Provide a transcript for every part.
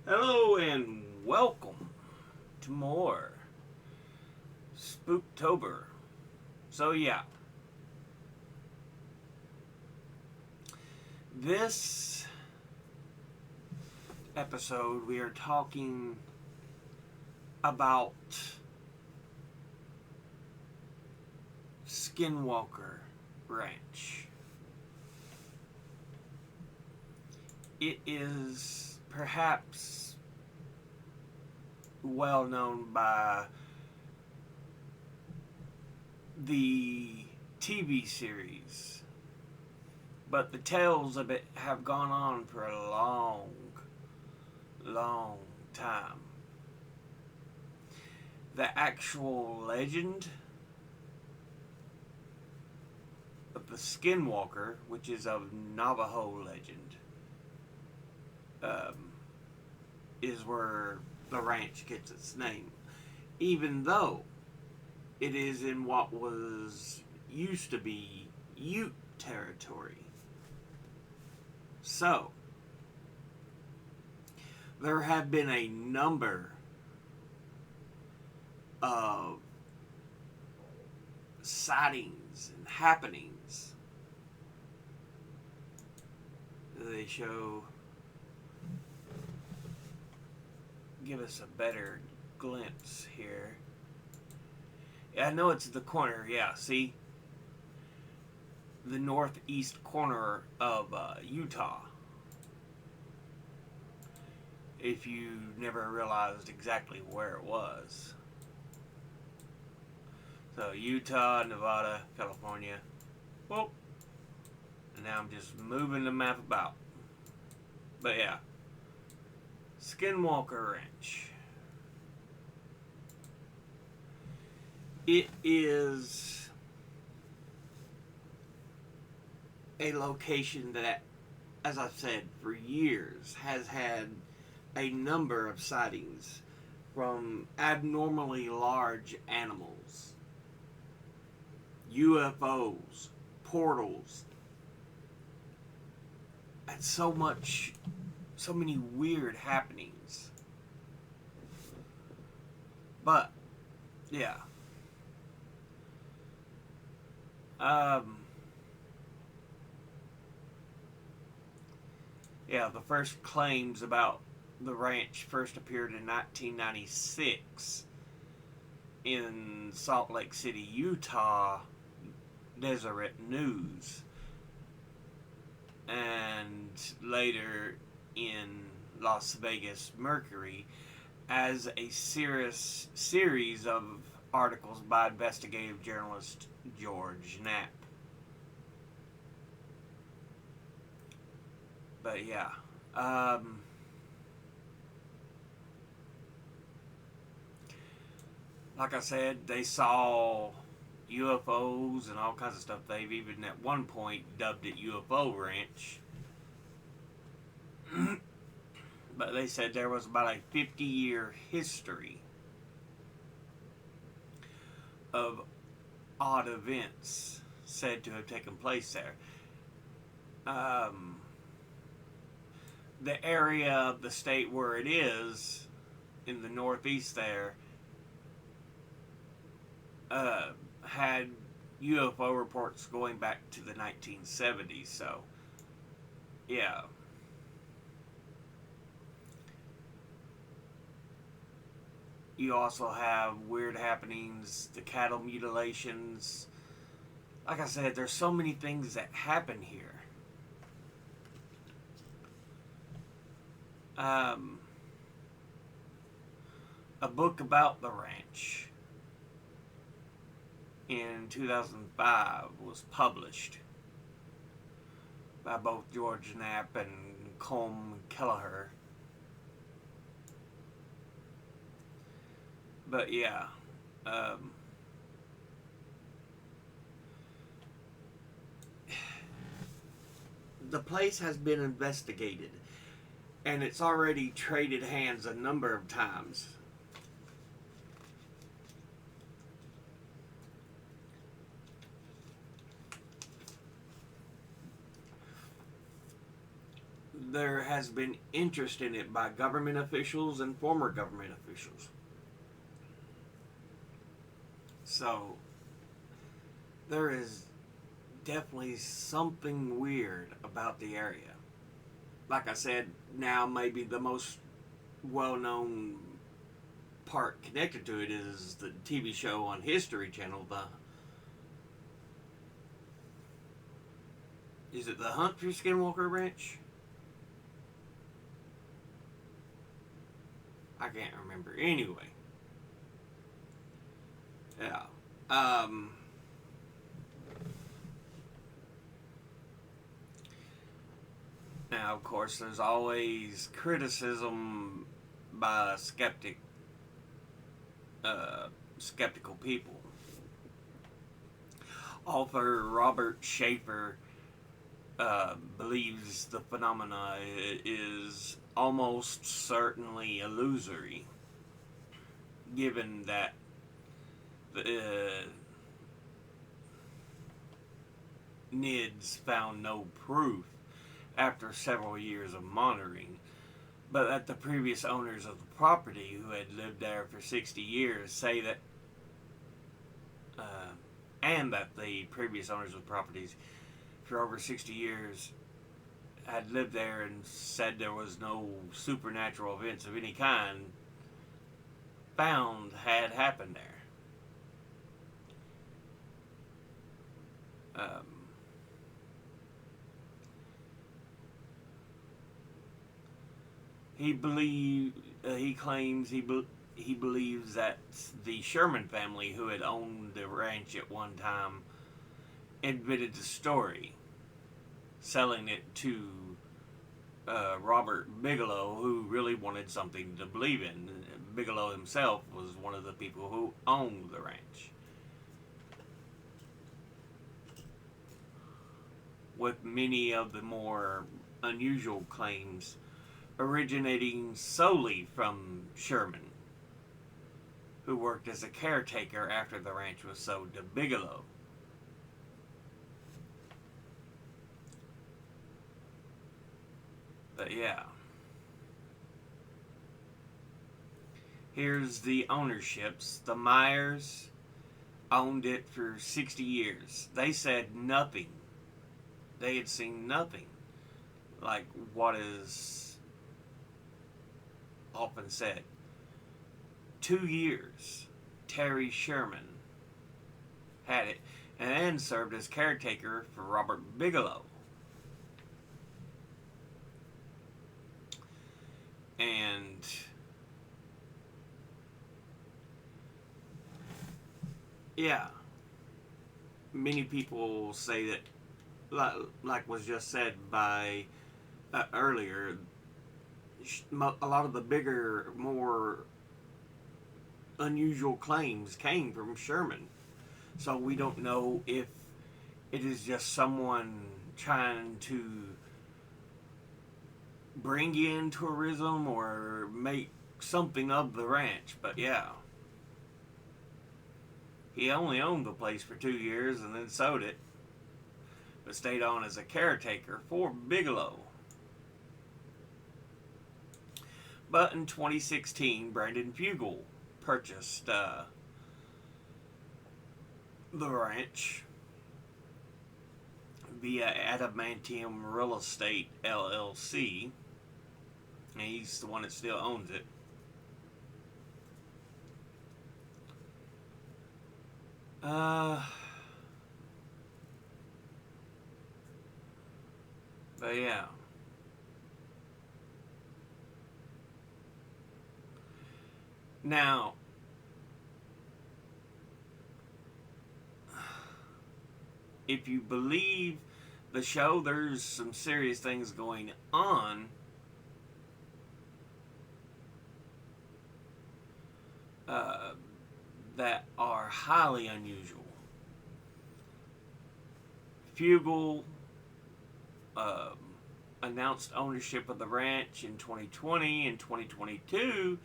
Hello and welcome to more Spooktober. So yeah, this episode we are talking about Skinwalker Ranch. It is perhaps well known by the TV series, but the tales of it have gone on for a long time. The actual legend of the Skinwalker, which is of Navajo legend, is where the ranch gets its name. Even though it is in what was used to be Ute territory. So, there have been a number of sightings and happenings. They give us a better glimpse here. I know it's the corner, yeah, see? The northeast corner of Utah. If you never realized exactly where it was. So, Utah, Nevada, California. Well, and now I'm just moving the map about. But yeah. Skinwalker Ranch. It is a location that, as I've said, for years has had a number of sightings from abnormally large animals, UFOs, portals, and so many weird happenings. But, yeah. The first claims about the ranch first appeared in 1996 in Salt Lake City, Utah, Deseret News, and later in Las Vegas Mercury as a series of articles by investigative journalist George Knapp. But yeah, like I said, they saw UFOs and all kinds of stuff. They've even at one point dubbed it UFO Ranch. But they said there was about a 50-year history of odd events said to have taken place there. The area of the state where it is, in the northeast there, had UFO reports going back to the 1970s, so, yeah. You also have weird happenings, the cattle mutilations. Like I said, there's so many things that happen here. A book about the ranch in 2005 was published by both George Knapp and Colm Kelleher. But yeah, the place has been investigated, and it's already traded hands a number of times. there has been interest in it by government officials and former government officials. So there is definitely something weird about the area. Like I said, now maybe the most well-known part connected to it is the TV show on History Channel, is it The Hunt for Skinwalker Ranch? I can't remember. Anyway. Yeah. Now, of course, there's always criticism by skeptical people. Author Robert Schaefer believes the phenomena is almost certainly illusory, given that NIDS found no proof after several years of monitoring, but that the previous owners of the property, who had lived there for 60 years, say that, and that the previous owners of properties for over 60 years had lived there and said there was no supernatural events of any kind found had happened there. He claims he believes that the Sherman family, who had owned the ranch at one time, invented the story, selling it to Robert Bigelow, who really wanted something to believe in. Bigelow himself was one of the people who owned the ranch. With many of the more unusual claims originating solely from Sherman, who worked as a caretaker after the ranch was sold to Bigelow. But yeah. Here's the ownerships. The Myers owned it for 60 years. They said nothing. They had seen nothing like what is often said. 2 years, Terry Sherman had it, and then served as caretaker for Robert Bigelow. And yeah, many people say that, like was just said by earlier, a lot of the bigger, more unusual claims came from Sherman. So we don't know if it is just someone trying to bring in tourism or make something of the ranch. But yeah, he only owned the place for 2 years and then sold it, but stayed on as a caretaker for Bigelow. But in 2016, Brandon Fugel purchased the ranch via Adamantium Real Estate LLC, and he's the one that still owns it. But yeah. Now, if you believe the show, there's some serious things going on. That are highly unusual. Fugel announced ownership of the ranch in 2020. In 2022,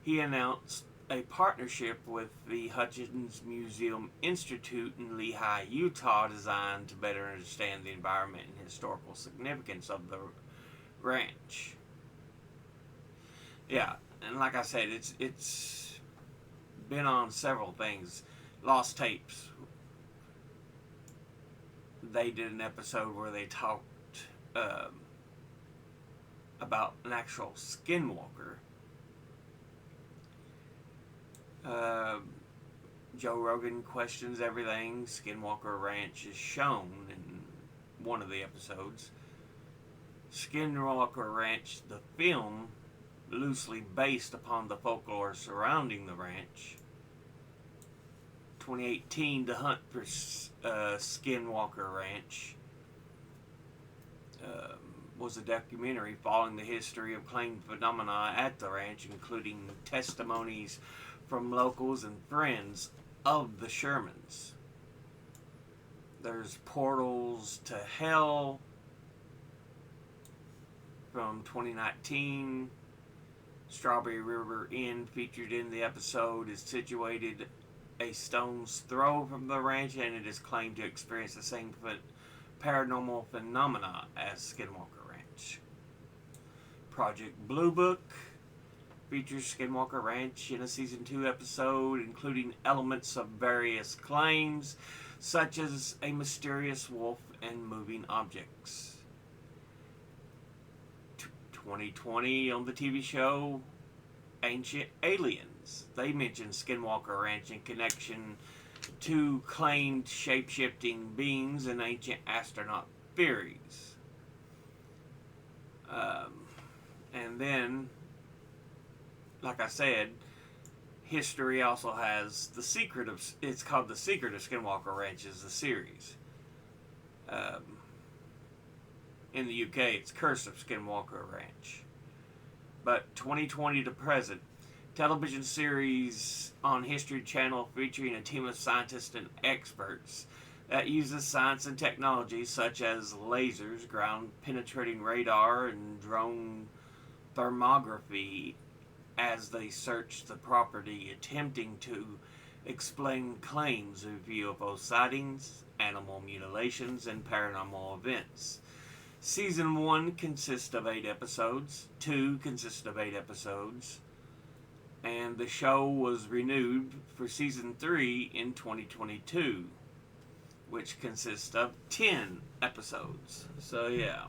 he announced a partnership with the Hutchins Museum Institute in Lehi, Utah, designed to better understand the environment and historical significance of the Ranch. Yeah, and like I said, it's been on several things. Lost Tapes. They did an episode where they talked about an actual Skinwalker. Joe Rogan Questions Everything. Skinwalker Ranch is shown in one of the episodes. Skinwalker Ranch, the film, loosely based upon the folklore surrounding the ranch. 2018, The Hunt for Skinwalker Ranch was a documentary following the history of claimed phenomena at the ranch, including testimonies from locals and friends of the Shermans. There's Portals to Hell from 2019. Strawberry River Inn, featured in the episode, is situated a stone's throw from the ranch, and it is claimed to experience the same paranormal phenomena as Skinwalker Ranch. Project Blue Book features Skinwalker Ranch in a season 2 episode, including elements of various claims, such as a mysterious wolf and moving objects. 2020 on the TV show Ancient Aliens. They mentioned Skinwalker Ranch in connection to claimed shape-shifting beings and ancient astronaut theories. And then, like I said, history also has The Secret of... It's called The Secret of Skinwalker Ranch is the series. In the UK, it's Curse of Skinwalker Ranch. But 2020 to present, television series on History Channel featuring a team of scientists and experts that uses science and technology such as lasers, ground-penetrating radar, and drone thermography as they search the property, attempting to explain claims of UFO sightings, animal mutilations, and paranormal events. Season 1 consists of 8 episodes, 2 consist of 8 episodes, and the show was renewed for Season 3 in 2022, which consists of 10 episodes. So yeah.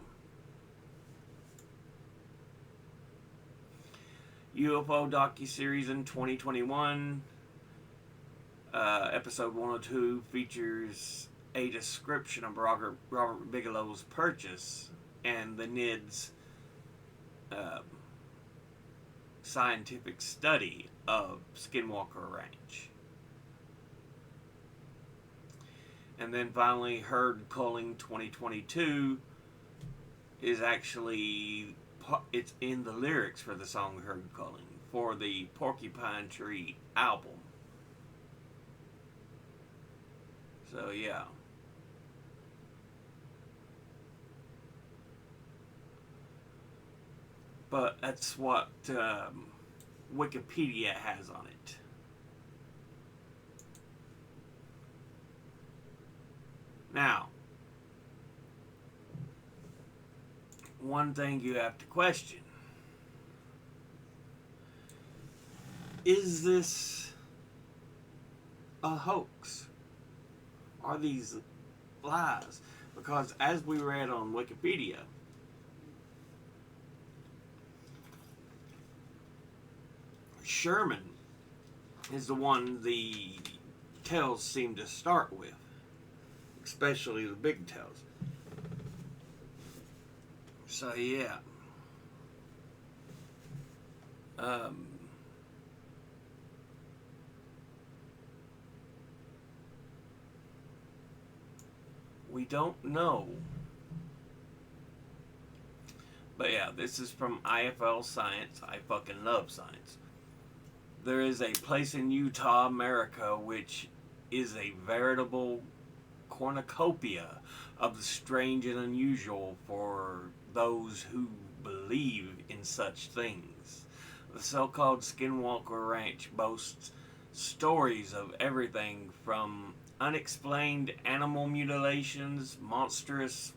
UFO docuseries in 2021, episode 102 features a description of Robert Bigelow's purchase and the NID's scientific study of Skinwalker Ranch. And then finally, Herd Culling 2022 is actually, it's in the lyrics for the song Herd Culling for the Porcupine Tree album. So yeah. But that's what Wikipedia has on it. Now, one thing you have to question. Is this a hoax? Are these lies? Because as we read on Wikipedia, Sherman is the one the tales seem to start with, especially the big tales. So yeah, we don't know, but yeah, this is from IFL Science. I fucking love science. There is a place in Utah, America, which is a veritable cornucopia of the strange and unusual for those who believe in such things. The so-called Skinwalker Ranch boasts stories of everything from unexplained animal mutilations, monstrous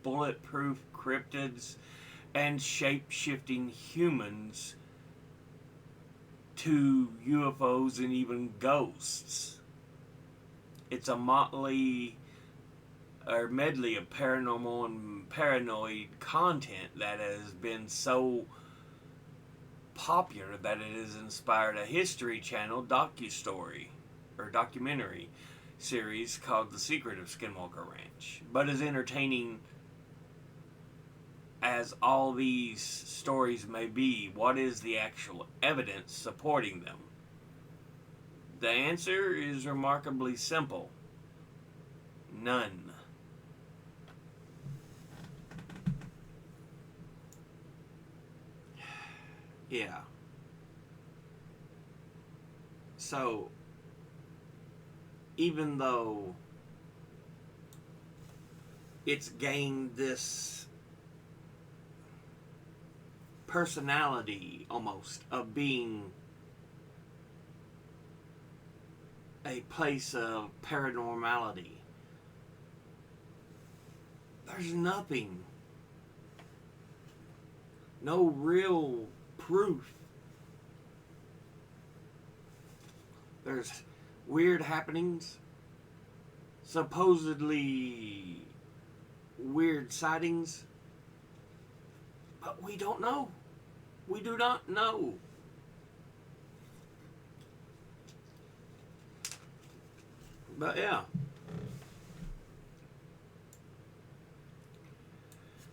bulletproof cryptids and shape-shifting humans to UFOs and even ghosts. It's a motley or medley of paranormal and paranoid content that has been so popular that it has inspired a History Channel documentary series called The Secret of Skinwalker Ranch. But as entertaining as all these stories may be, what is the actual evidence supporting them? The answer is remarkably simple. None. Yeah. So, even though it's gained this personality almost of being a place of paranormality, there's nothing, no real proof. There's weird happenings, supposedly weird sightings, but we don't know. We do not know. But yeah.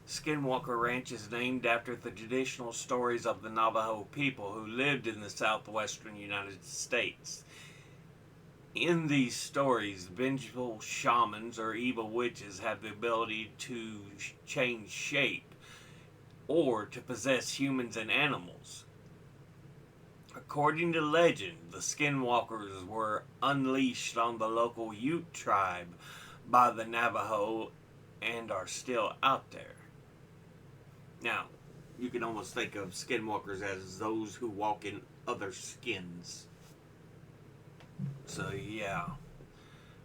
Skinwalker Ranch is named after the traditional stories of the Navajo people who lived in the southwestern United States. In these stories, vengeful shamans or evil witches have the ability to change shape or to possess humans and animals. According to legend, the Skinwalkers were unleashed on the local Ute tribe by the Navajo and are still out there. Now, you can almost think of Skinwalkers as those who walk in other skins. So, yeah.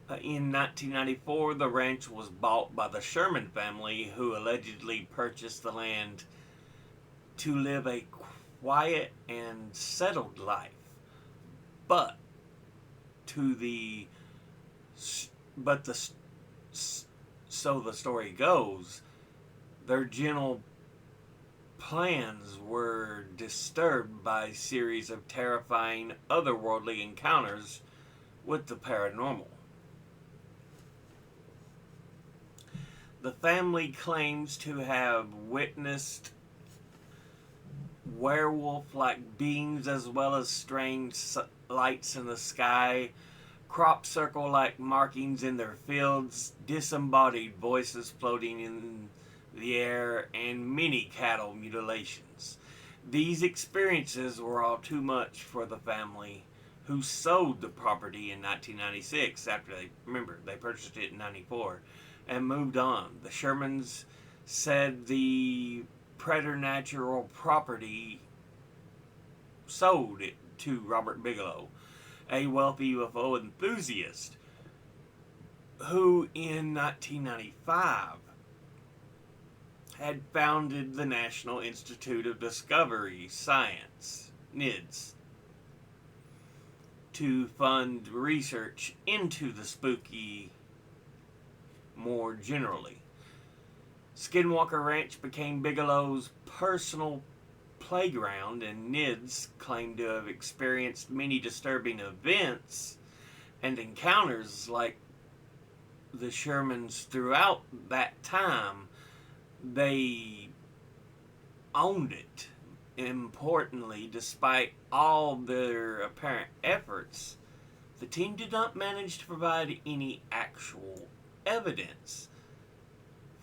In 1994, the ranch was bought by the Sherman family, who allegedly purchased the land to live a quiet and settled life. But so the story goes, their general plans were disturbed by a series of terrifying otherworldly encounters with the paranormal. The family claims to have witnessed werewolf-like beings as well as strange lights in the sky, crop circle-like markings in their fields, disembodied voices floating in the air, and many cattle mutilations. These experiences were all too much for the family, who sold the property in 1996 after they purchased it in 94 and moved on. The Shermans said the preternatural property sold it to Robert Bigelow, a wealthy UFO enthusiast who in 1995 had founded the National Institute of Discovery Science, NIDS, to fund research into the spooky more generally. Skinwalker Ranch became Bigelow's personal playground, and NIDS claimed to have experienced many disturbing events and encounters like the Shermans throughout that time. They owned it. Importantly, despite all their apparent efforts, the team did not manage to provide any actual evidence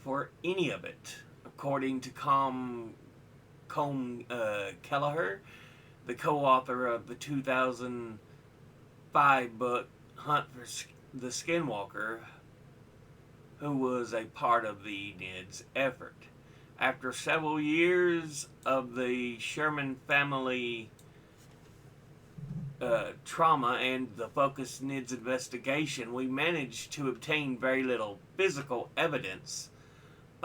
for any of it. According to Colm Kelleher, the co-author of the 2005 book Hunt for the Skinwalker, who was a part of the NIDS effort. After several years of the Sherman family trauma and the focused NIDS investigation, we managed to obtain very little physical evidence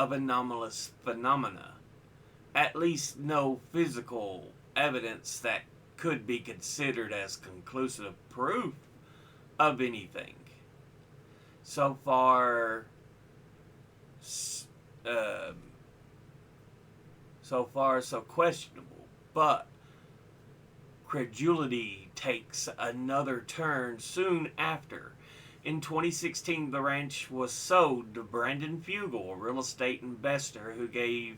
of anomalous phenomena. At least no physical evidence that could be considered as conclusive proof of anything. So far, uh, so questionable. But credulity takes another turn soon after. In 2016, the ranch was sold to Brandon Fugel, a real estate investor who gave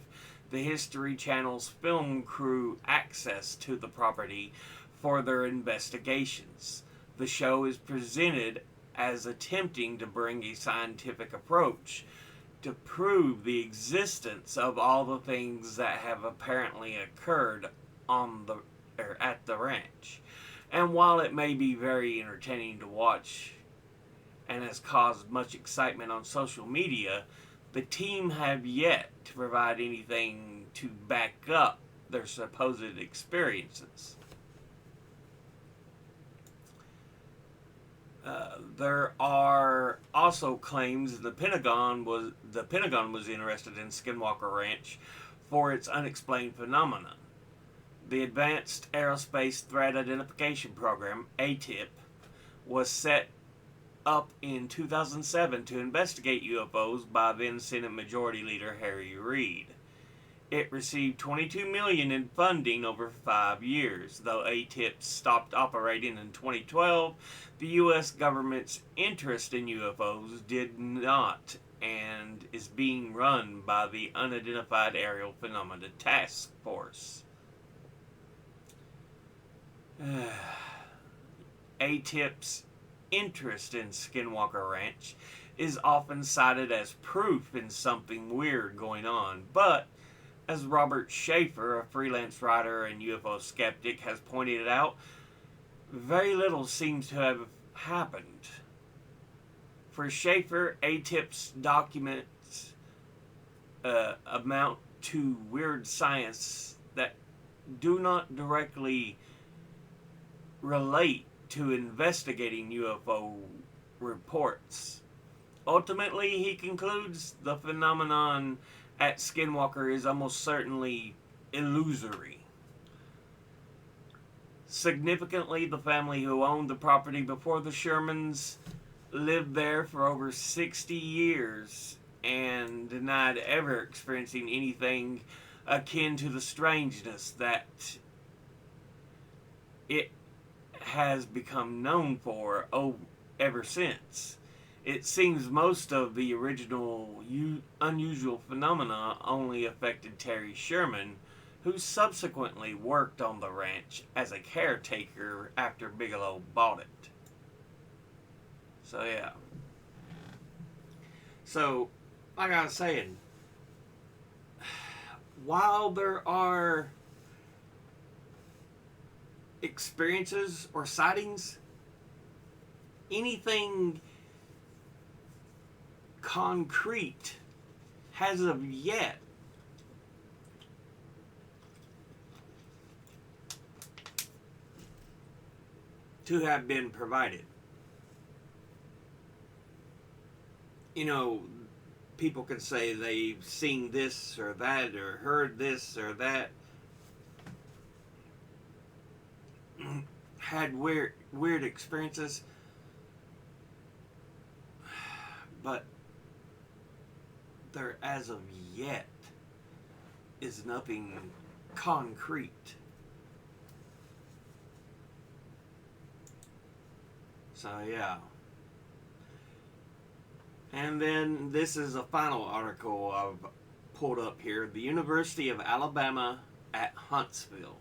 the History Channel's film crew access to the property for their investigations. The show is presented as attempting to bring a scientific approach to prove the existence of all the things that have apparently occurred on the or at the ranch. And while it may be very entertaining to watch and has caused much excitement on social media, the team have yet to provide anything to back up their supposed experiences. There are also claims the Pentagon was interested in Skinwalker Ranch for its unexplained phenomena. The Advanced Aerospace Threat Identification Program (ATIP) was set up in 2007 to investigate UFOs by then Senate Majority Leader Harry Reid. It received $22 million in funding over 5 years. Though ATIP stopped operating in 2012, the U.S. government's interest in UFOs did not and is being run by the Unidentified Aerial Phenomena Task Force. ATIP's interest in Skinwalker Ranch is often cited as proof in something weird going on, but as Robert Schaefer, a freelance writer and UFO skeptic, has pointed out, very little seems to have happened. For Schaefer, ATIP's documents amount to weird science that do not directly relate to investigating UFO reports. Ultimately, he concludes the phenomenon at Skinwalker is almost certainly illusory. Significantly, the family who owned the property before the Shermans lived there for over 60 years and denied ever experiencing anything akin to the strangeness that it has become known for ever since. It seems most of the original unusual phenomena only affected Terry Sherman, who subsequently worked on the ranch as a caretaker after Bigelow bought it. So yeah. So, like I was saying, while there are experiences or sightings, anything concrete has of yet to have been provided. You know, people can say they've seen this or that or heard this or that, had weird experiences, but there as of yet is nothing concrete. So yeah. And then this is a final article I've pulled up here. The University of Alabama at Huntsville.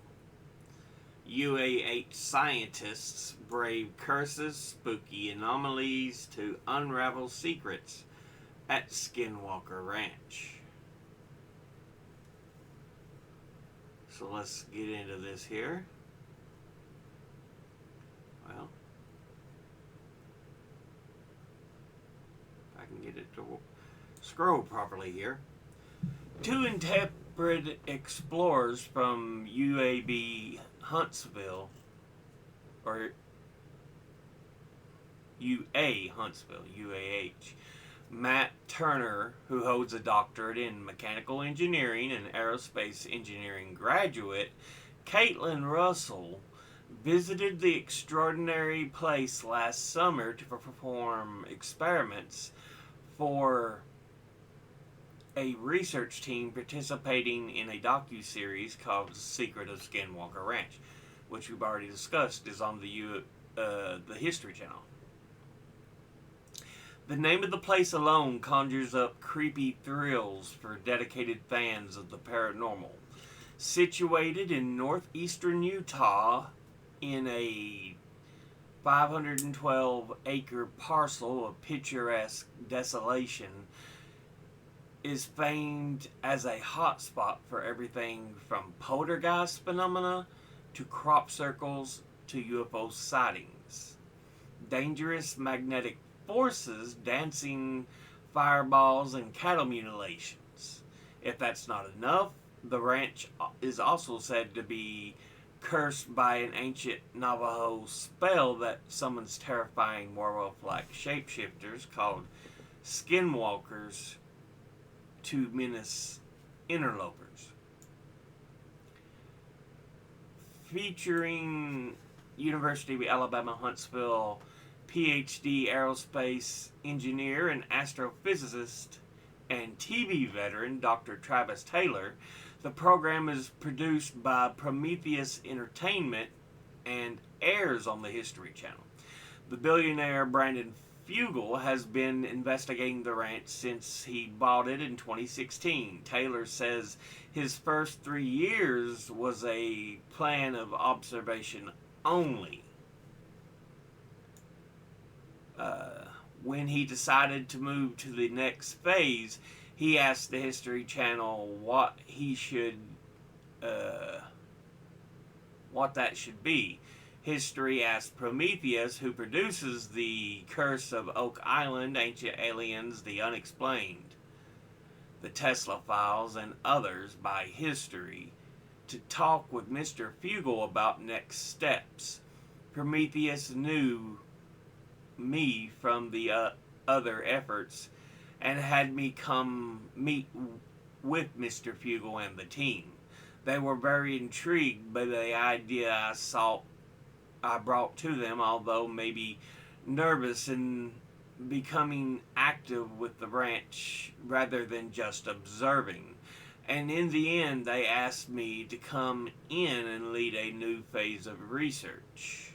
UAH scientists brave curses, spooky anomalies to unravel secrets at Skinwalker Ranch. So let's get into this here. Well, if I can get it to scroll properly here. Two intrepid explorers from UAB Huntsville, or UA Huntsville, UAH, Matt Turner, who holds a doctorate in mechanical engineering and aerospace engineering graduate, Caitlin Russell, visited the extraordinary place last summer to perform experiments for a research team participating in a docu-series called The Secret of Skinwalker Ranch, which we've already discussed is on the History Channel. The name of the place alone conjures up creepy thrills for dedicated fans of the paranormal. Situated in northeastern Utah in a 512-acre parcel of picturesque desolation, is famed as a hotspot for everything from poltergeist phenomena to crop circles to UFO sightings. Dangerous magnetic forces, dancing fireballs, and cattle mutilations. If that's not enough, the ranch is also said to be cursed by an ancient Navajo spell that summons terrifying werewolf-like shapeshifters called Skinwalkers to menace interlopers. Featuring University of Alabama Huntsville PhD aerospace engineer and astrophysicist and TV veteran Dr. Travis Taylor, the program is produced by Prometheus Entertainment and airs on the History Channel. The billionaire Brandon Fugel has been investigating the ranch since he bought it in 2016. Taylor says his first 3 years was a plan of observation only. When he decided to move to the next phase, he asked the History Channel what that should be. History asked Prometheus, who produces The Curse of Oak Island, Ancient Aliens, The Unexplained, The Tesla Files, and others by History, to talk with Mr. Fugel about next steps. Prometheus knew me from the other efforts and had me come meet with Mr. Fugel and the team. They were very intrigued by the idea I brought to them, although maybe nervous in becoming active with the ranch rather than just observing. And in the end, they asked me to come in and lead a new phase of research.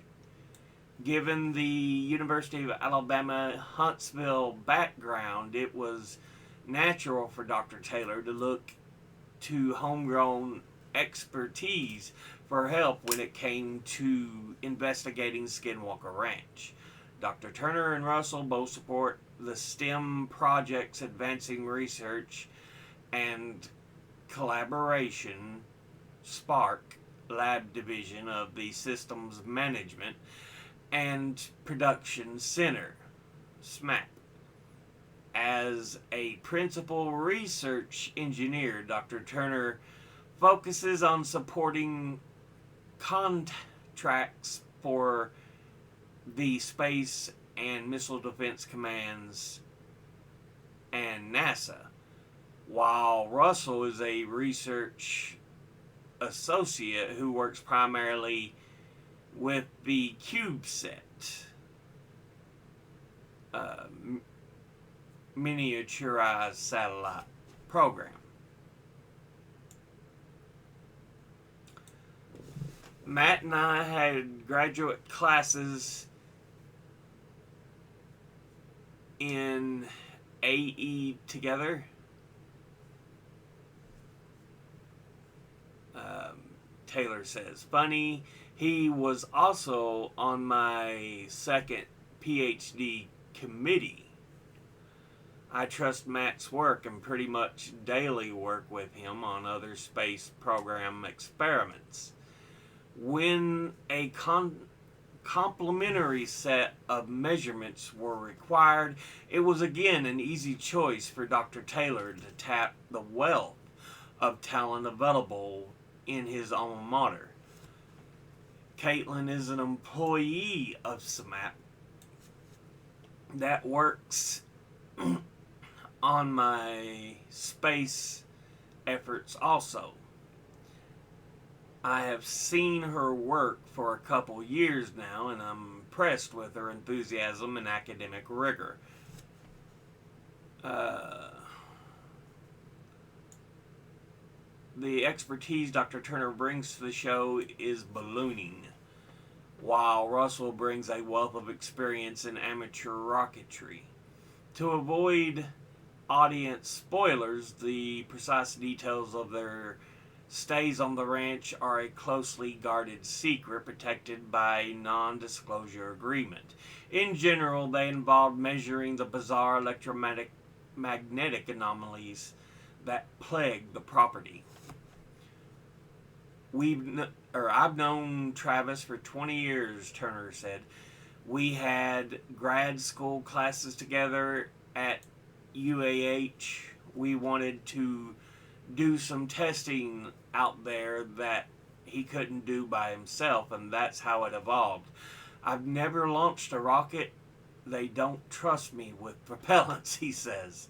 Given the University of Alabama Huntsville background, it was natural for Dr. Taylor to look to homegrown expertise for help when it came to investigating Skinwalker Ranch. Dr. Turner and Russell both support the STEM project's advancing research and collaboration SPARK lab division of the Systems Management and Production Center, SMAP. As a principal research engineer, Dr. Turner focuses on supporting contracts for the Space and Missile Defense Commands and NASA, while Russell is a research associate who works primarily with the CubeSat miniaturized satellite program. Matt and I had graduate classes in AE together. Taylor says, funny, he was also on my second PhD committee. I trust Matt's work and pretty much daily work with him on other space program experiments. When a complementary set of measurements were required, it was again an easy choice for Dr. Taylor to tap the wealth of talent available in his alma mater. Caitlin is an employee of SMAP that works on my space efforts also. I have seen her work for a couple years now, and I'm impressed with her enthusiasm and academic rigor. The expertise Dr. Turner brings to the show is ballooning, while Russell brings a wealth of experience in amateur rocketry. To avoid audience spoilers, the precise details of their stays on the ranch are a closely guarded secret protected by a non-disclosure agreement. In general, they involve measuring the bizarre electromagnetic anomalies that plague the property. I've known Travis for 20 years, Turner said. We had grad school classes together at UAH. We wanted to do some testing out there that he couldn't do by himself, and that's how it evolved. I've never launched a rocket. They don't trust me with propellants, he says.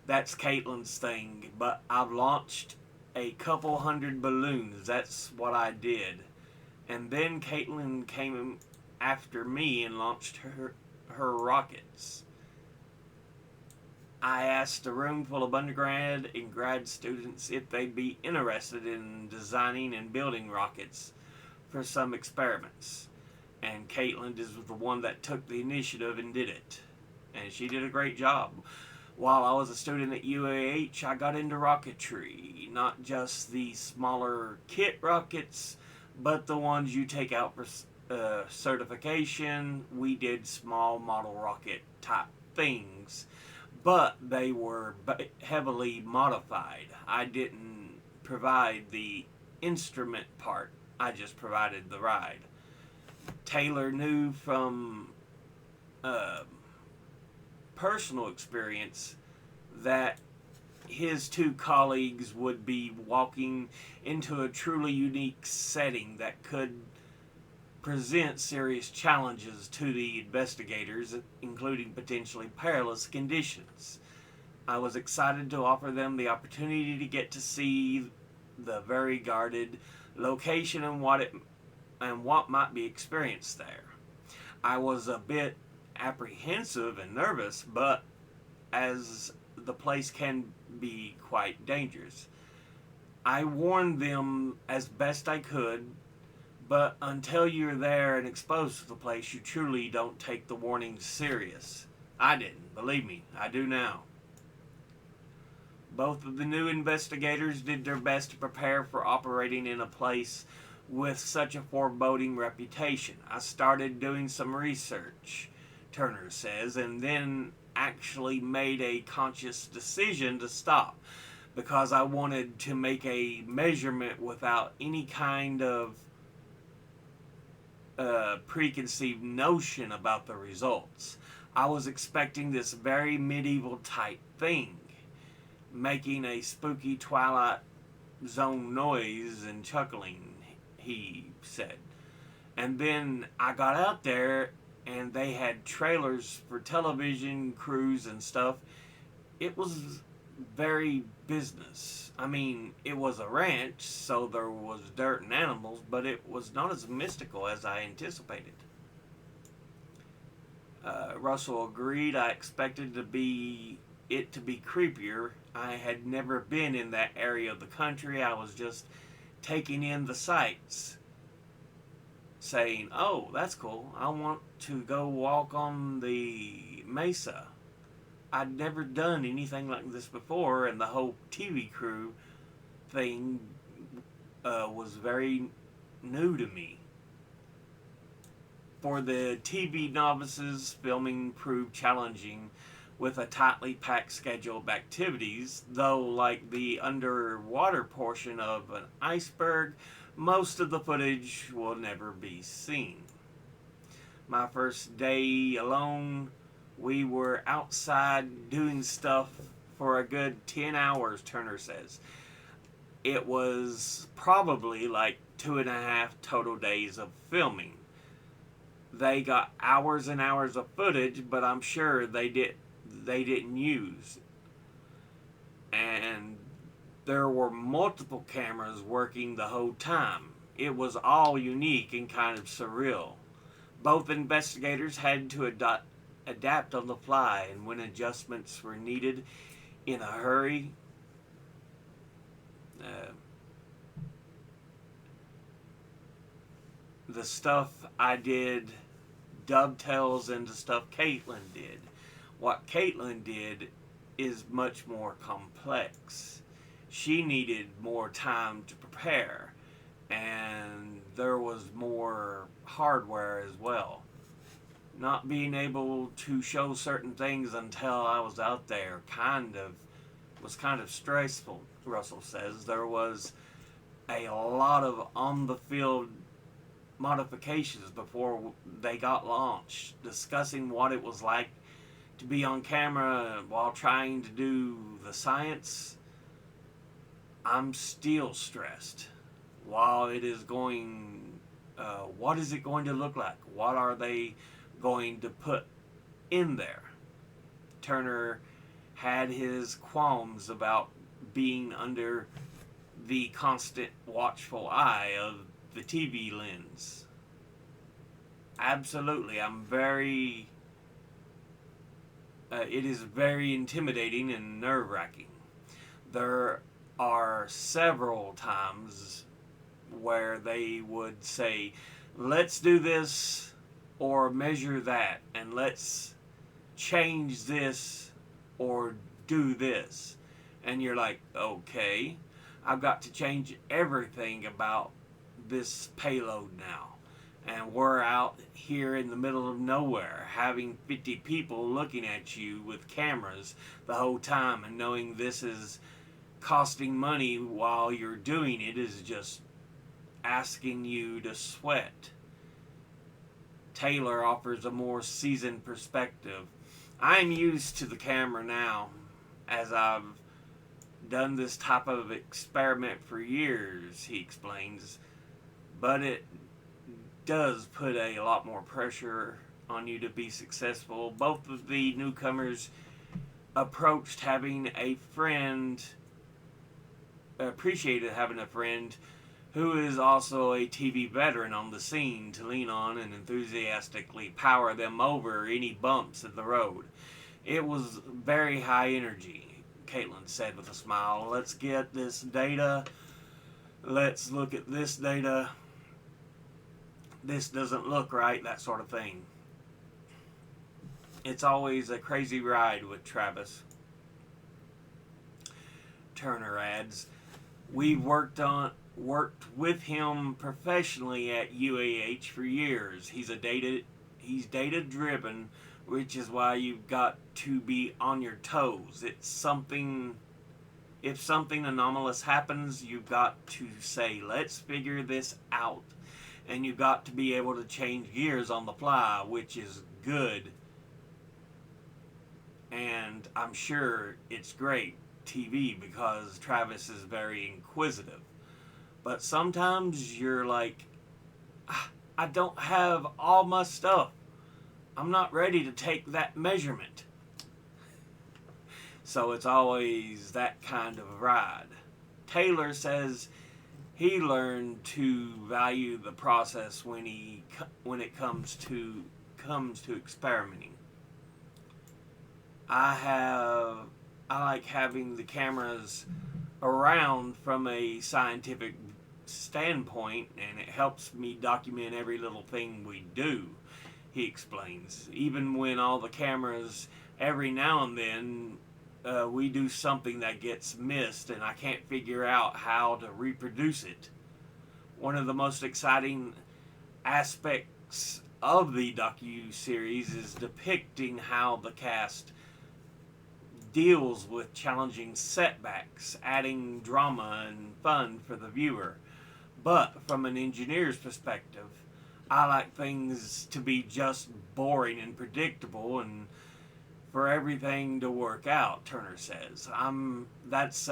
That's Caitlin's thing, but I've launched a couple hundred balloons. That's what I did. And then Caitlin came after me and launched her rockets. I asked a room full of undergrad and grad students if they'd be interested in designing and building rockets for some experiments. And Caitlin is the one that took the initiative and did it. And she did a great job. While I was a student at UAH, I got into rocketry. Not just the smaller kit rockets, but the ones you take out for certification. We did small model rocket type things, but they were heavily modified. I didn't provide the instrument part, I just provided the ride. Taylor knew from personal experience that his two colleagues would be walking into a truly unique setting that could present serious challenges to the investigators, including potentially perilous conditions. I was excited to offer them the opportunity to get to see the very guarded location and what might be experienced there. I was a bit apprehensive and nervous, but as the place can be quite dangerous. I warned them as best I could, but until you're there and exposed to the place, you truly don't take the warnings serious. I didn't, believe me, I do now. Both of the new investigators did their best to prepare for operating in a place with such a foreboding reputation. I started doing some research, Turner says, and then actually made a conscious decision to stop because I wanted to make a measurement without any kind of preconceived notion about the results. I was expecting this very medieval type thing, making a spooky Twilight Zone noise and chuckling, he said. And then I got out there and they had trailers for television crews and stuff. It was very business. I mean, it was a ranch, so there was dirt and animals, but it was not as mystical as I anticipated. Russell agreed. I expected it to be creepier. I had never been in that area of the country. I was just taking in the sights, saying, oh, that's cool. I want to go walk on the mesa. I'd never done anything like this before, and the whole TV crew thing was very new to me. For the TV novices, filming proved challenging with a tightly packed schedule of activities, though like the underwater portion of an iceberg, most of the footage will never be seen. My first day alone, we were outside doing stuff for a good 10 hours, Turner says. It was probably like 2.5 total days of filming. They got hours and hours of footage, but I'm sure they didn't use and there were multiple cameras working the whole time. It was all unique and kind of surreal. Both investigators had to adapt on the fly, and when adjustments were needed in a hurry, uh, the stuff I did dovetails into stuff Caitlin did. What Caitlin did is much more complex. She needed more time to prepare, and there was more hardware as well. Not being able to show certain things until I was out there was kind of stressful. Russell says there was a lot of on the field modifications before they got launched, discussing what it was like to be on camera while trying to do the science. I'm still stressed. While it is going, what is it going to look like? What are they going to put in there? Turner had his qualms about being under the constant watchful eye of the TV lens. Absolutely, it is very intimidating and nerve-wracking. There are several times where they would say, let's do this or measure that, and let's change this or do this. And you're like, okay, I've got to change everything about this payload now. And we're out here in the middle of nowhere having 50 people looking at you with cameras the whole time, and knowing this is costing money while you're doing it is just asking you to sweat. Taylor offers a more seasoned perspective. I'm used to the camera now, as I've done this type of experiment for years, he explains, but it does put a lot more pressure on you to be successful. Both of the newcomers approached having a friend, appreciated having a friend who is also a TV veteran on the scene to lean on and enthusiastically power them over any bumps in the road. It was very high energy, Caitlin said with a smile. Let's get this data. Let's look at this data. This doesn't look right, that sort of thing. It's always a crazy ride with Travis. Turner adds, we worked with him professionally at UAH for years. He's data driven, which is why you've got to be on your toes. If something anomalous happens, you've got to say, let's figure this out. And you've got to be able to change gears on the fly, which is good. And I'm sure it's great TV because Travis is very inquisitive. But sometimes you're like, I don't have all my stuff. I'm not ready to take that measurement. So it's always that kind of ride. Taylor says he learned to value the process when it comes to experimenting. I like having the cameras around from a scientific standpoint, and it helps me document every little thing we do, he explains. Even when all the cameras, every now and then, we do something that gets missed and I can't figure out how to reproduce it. One of the most exciting aspects of the docu-series is depicting how the cast deals with challenging setbacks, adding drama and fun for the viewer. But from an engineer's perspective, I like things to be just boring and predictable and for everything to work out, Turner says. That's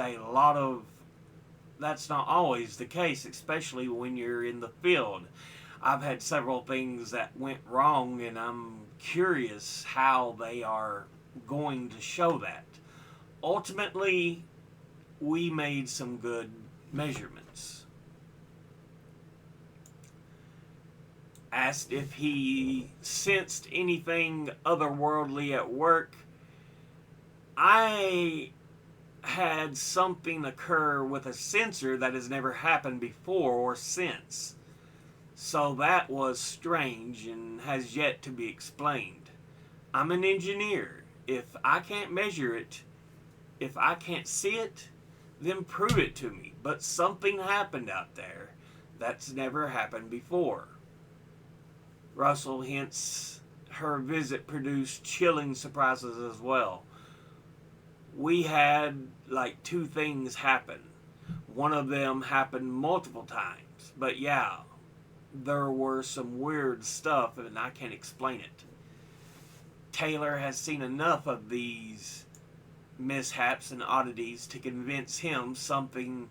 not always the case, especially when you're in the field. I've had several things that went wrong, and I'm curious how they are going to show that. Ultimately, we made some good measurements. Asked if he sensed anything otherworldly at work. I had something occur with a sensor that has never happened before or since. So that was strange and has yet to be explained. I'm an engineer. If I can't measure it, if I can't see it, then prove it to me. But something happened out there that's never happened before. Russell hints her visit produced chilling surprises as well. We had like two things happen. One of them happened multiple times. But yeah, there were some weird stuff and I can't explain it. Taylor has seen enough of these mishaps and oddities to convince him something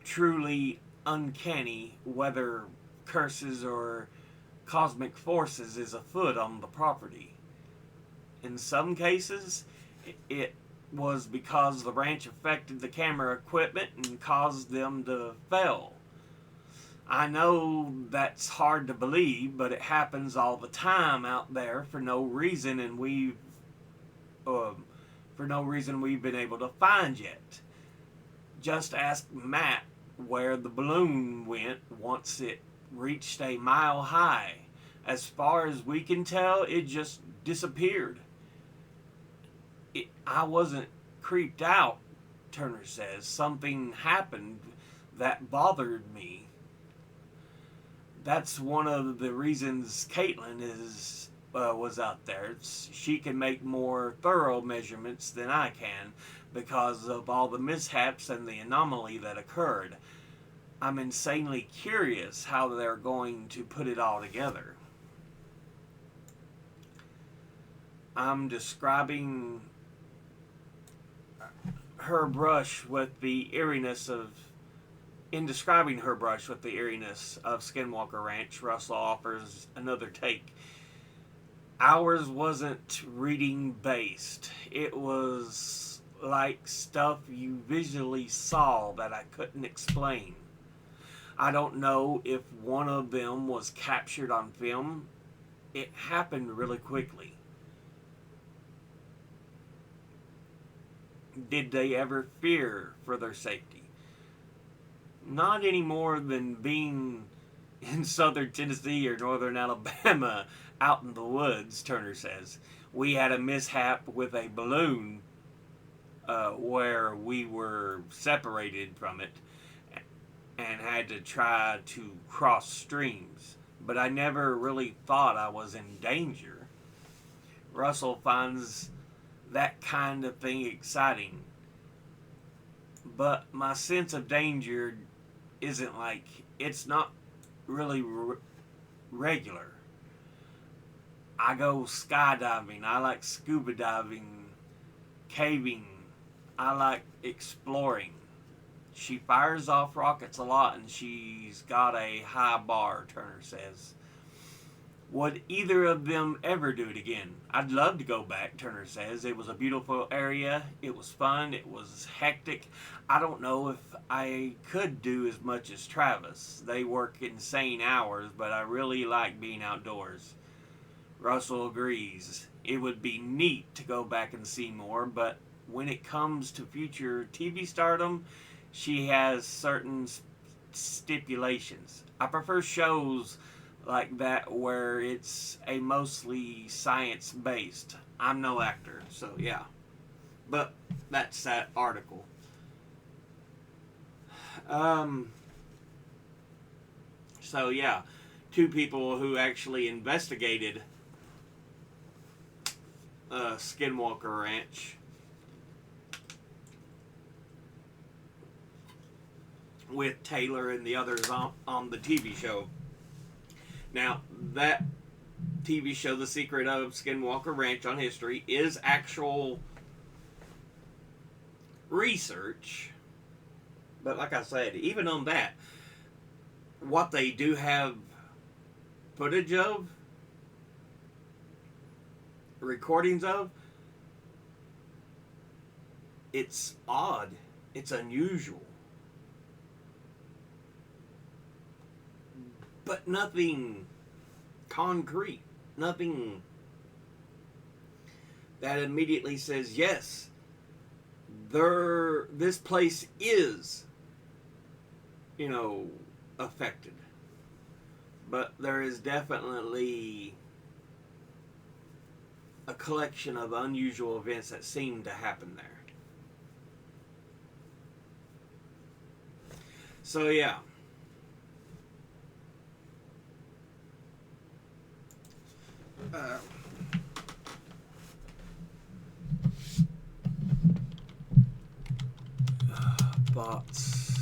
truly uncanny, whether curses or cosmic forces, is afoot on the property. In some cases, it was because the ranch affected the camera equipment and caused them to fail. I know that's hard to believe, but it happens all the time out there for no reason, and for no reason we've been able to find yet. Just ask Matt where the balloon went once it reached a mile high. As far as we can tell, it just disappeared. I wasn't creeped out, Turner says. Something happened that bothered me. That's one of the reasons Caitlin was out there. She can make more thorough measurements than I can because of all the mishaps and the anomaly that occurred. I'm insanely curious how they're going to put it all together. I'm describing her brush with the eeriness of In describing her brush with the eeriness of Skinwalker Ranch, Russell offers another take. Ours wasn't reading based. It was like stuff you visually saw that I couldn't explain. I don't know if one of them was captured on film. It happened really quickly. Did they ever fear for their safety? Not any more than being in southern Tennessee or northern Alabama out in the woods, Turner says. We had a mishap with a balloon where we were separated from it and had to try to cross streams. But I never really thought I was in danger. Russell finds that kind of thing exciting. But my sense of danger isn't like, it's not really regular. I go skydiving, I like scuba diving, caving, I like exploring. She fires off rockets a lot and she's got a high bar, Turner says. Would either of them ever do it again? I'd love to go back, Turner says. It was a beautiful area. It was fun. It was hectic. I don't know if I could do as much as Travis. They work insane hours, but I really like being outdoors. Russell agrees. It would be neat to go back and see more, but when it comes to future TV stardom, she has certain stipulations. I prefer shows like that where it's a mostly science based. I'm no actor, so yeah. But that's that article. So yeah, two people who actually investigated Skinwalker Ranch with Taylor and the others on the TV show. Now, that TV show, The Secret of Skinwalker Ranch on History, is actual research. But like I said, even on that, what they do have footage of, recordings of, it's odd. It's unusual. But nothing concrete. Nothing that immediately says, yes, this place is, affected. But there is definitely a collection of unusual events that seem to happen there. So, yeah. Thoughts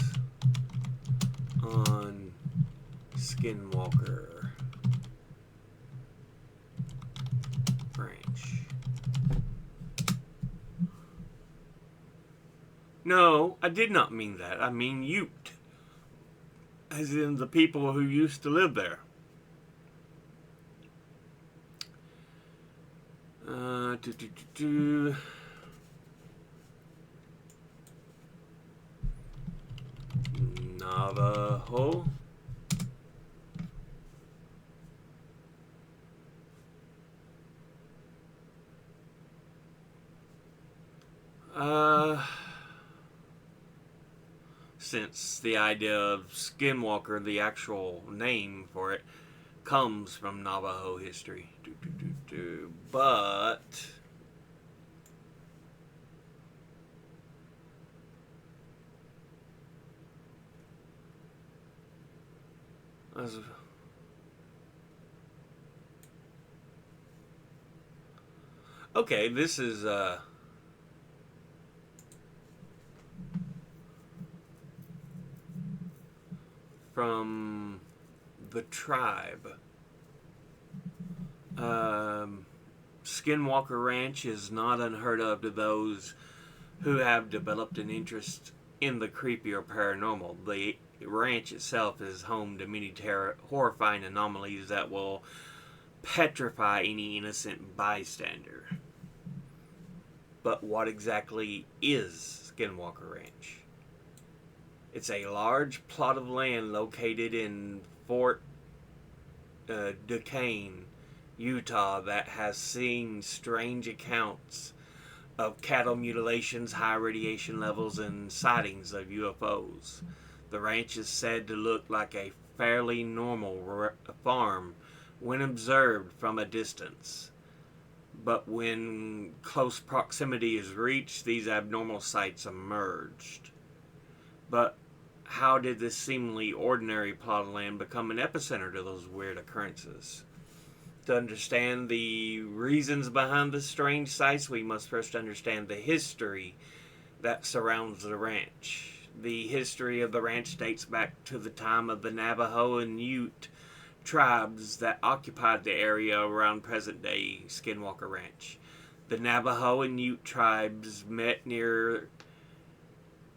on Skinwalker Ranch. No, I did not mean that. I mean Ute. As in the people who used to live there. Navajo. Since the idea of Skinwalker, the actual name for it, comes from Navajo history. But okay, this is from the tribe. Skinwalker Ranch is not unheard of to those who have developed an interest in the creepy or paranormal. The ranch itself is home to many horrifying anomalies that will petrify any innocent bystander. But what exactly is Skinwalker Ranch? It's a large plot of land located in Fort Duquesne, Utah, that has seen strange accounts of cattle mutilations, high radiation levels, and sightings of UFOs. The ranch is said to look like a fairly normal farm when observed from a distance. But when close proximity is reached, these abnormal sights emerged. But how did this seemingly ordinary plot of land become an epicenter to those weird occurrences? To understand the reasons behind the strange sights, we must first understand the history that surrounds the ranch. The history of the ranch dates back to the time of the Navajo and Ute tribes that occupied the area around present-day Skinwalker Ranch. The Navajo and Ute tribes met near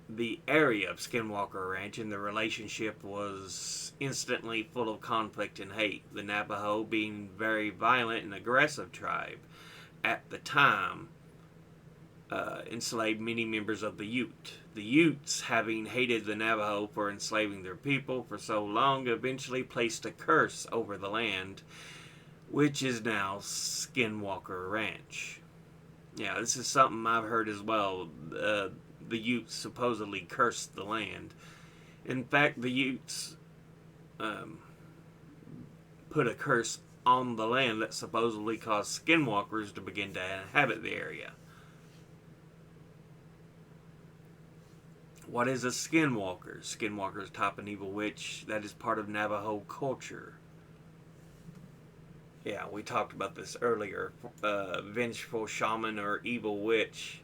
the area of Skinwalker Ranch, and the relationship was instantly full of conflict and hate. The Navajo, being very violent and aggressive tribe at the time, enslaved many members of the Ute. The Utes, having hated the Navajo for enslaving their people for so long, eventually placed a curse over the land, which is now Skinwalker Ranch. Yeah, this is something I've heard as well. The Utes supposedly cursed the land. In fact, the Utes put a curse on the land that supposedly caused skinwalkers to begin to inhabit the area. What is a skinwalker? Skinwalker is type an evil witch that is part of Navajo culture. Yeah, we talked about this earlier. Vengeful shaman or evil witch.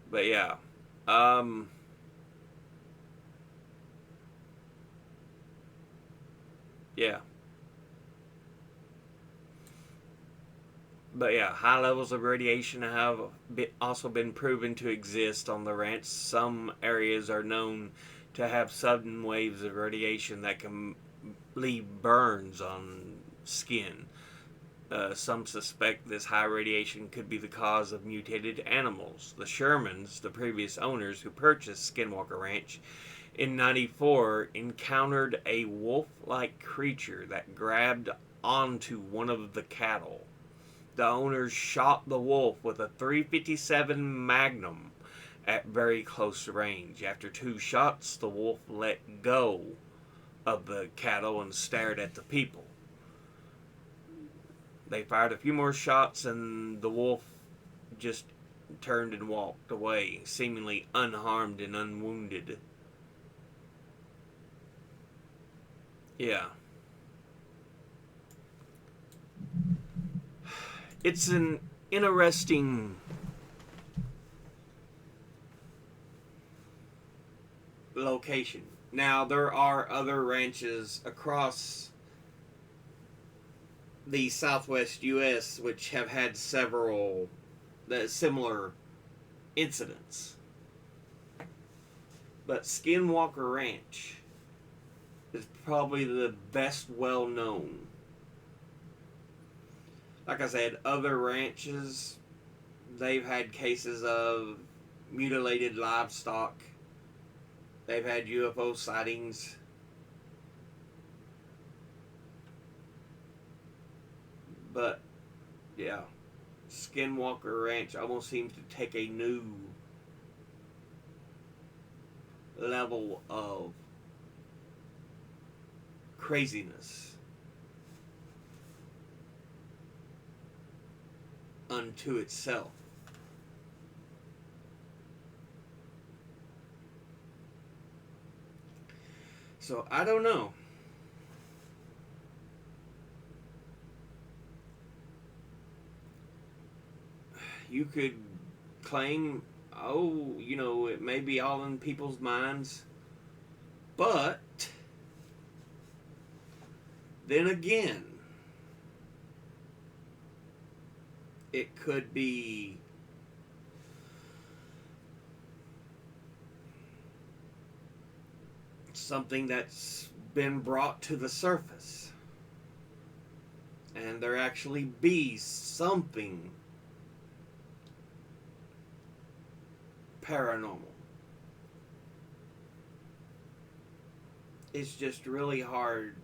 But yeah. Yeah. But yeah, high levels of radiation have also been proven to exist on the ranch. Some areas are known to have sudden waves of radiation that can leave burns on skin. Some suspect this high radiation could be the cause of mutated animals. The Shermans, the previous owners who purchased Skinwalker Ranch in '94, encountered a wolf-like creature that grabbed onto one of the cattle. The owners shot the wolf with a .357 Magnum at very close range. After 2 shots, the wolf let go of the cattle and stared at the people. They fired a few more shots and the wolf just turned and walked away, seemingly unharmed and unwounded. Yeah. It's an interesting location. Now, there are other ranches across the southwest U.S. which have had several similar incidents. But Skinwalker Ranch is probably the best well known. Like I said, other ranches, they've had cases of mutilated livestock. They've had UFO sightings. But, yeah, Skinwalker Ranch almost seems to take a new level of craziness unto itself. So, I don't know. You could claim, oh, it may be all in people's minds, but then again, it could be something that's been brought to the surface, and there actually be something paranormal. It's just really hard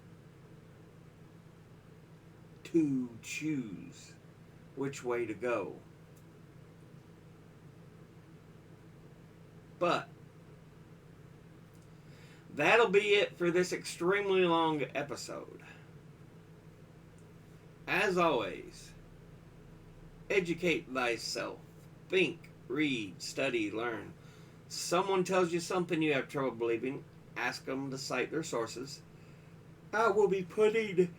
to choose which way to go. But that'll be it for this extremely long episode. As always, educate thyself. Think, read, study, learn. Someone tells you something you have trouble believing, ask them to cite their sources. I will be putting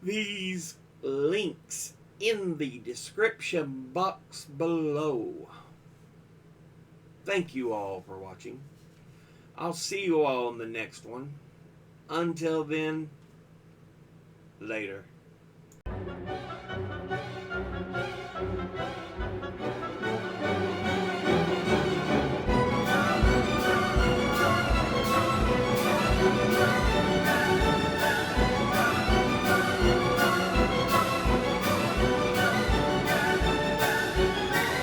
these links in the description box below. Thank you all for watching. I'll see you all in the next one. Until then, later.